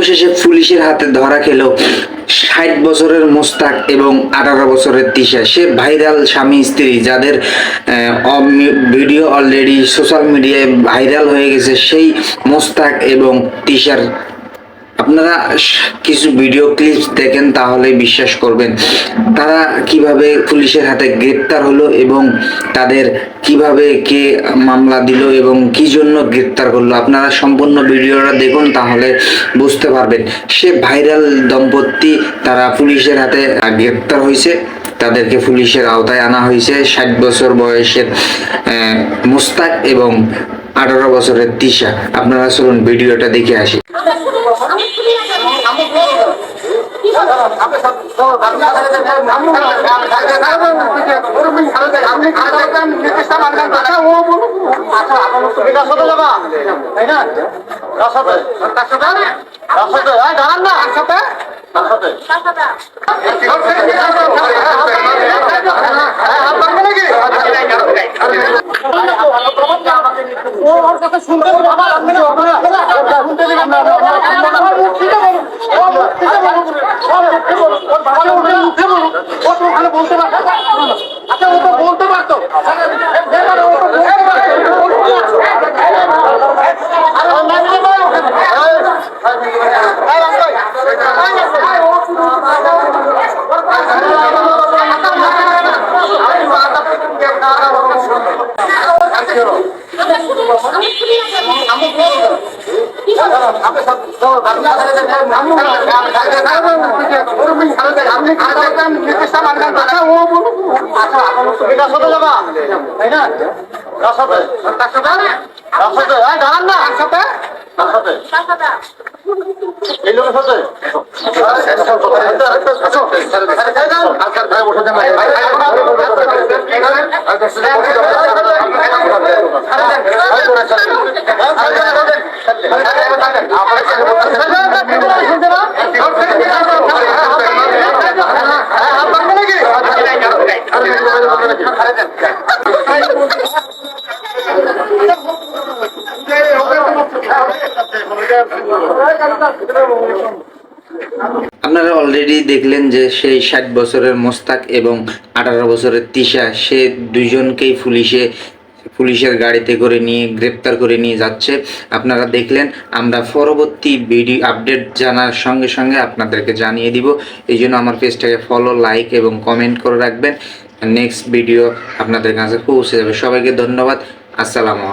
অবশেষে পুলিশের হাতে ধরা খেল ৬০ বছরের মোস্তাক এবং ১৮ বছরের তিশা। সে ভাইরাল স্বামী স্ত্রী যাদের ভিডিও অলরেডি সোশ্যাল মিডিয়ায় ভাইরাল হয়ে গেছে, সেই মোস্তাক এবং তিশার আপনারা কিছু ভিডিও ক্লিপস দেখেন তাহলে বিশ্বাস করবেন তারা কিভাবে পুলিশের হাতে গ্রেপ্তার হলো এবং তাদের কিভাবে কে মামলা দিল এবং কি জন্য গ্রেপ্তার করলো। আপনারা সম্পূর্ণ ভিডিওটা দেখুন তাহলে বুঝতে পারবেন। সে ভাইরাল দম্পতি তারা পুলিশের হাতে গ্রেপ্তার হয়েছে, তাদেরকে পুলিশের আওতায় আনা হয়েছে। ৬০ বছর বয়সের মোস্তাক এবং ১৮ বছরের তিশা। আপনারা চলুন ভিডিওটা দেখে আসি। বলতে পারতো আপনারা অলরেডি দেখলেন যে সেই ৬০ বছরের মোস্তাক এবং ১৮ বছরের তিশা, সে দুইজনকেই পুলিশের গাড়িতে করে নিয়ে গ্রেপ্তার করে নিয়ে যাচ্ছে। আপনারা দেখলেন। আমরা পরবর্তী ভিডিও আপডেট জানার সঙ্গে সঙ্গে আপনাদেরকে জানিয়ে দিব। এই জন্য আমার পেজটাকে ফলো, লাইক এবং কমেন্ট করে রাখবেন। নেক্সট ভিডিও আপনাদের কাছে পৌঁছে যাবে। সবাইকে ধন্যবাদ। আসসালামু আলাইকুম।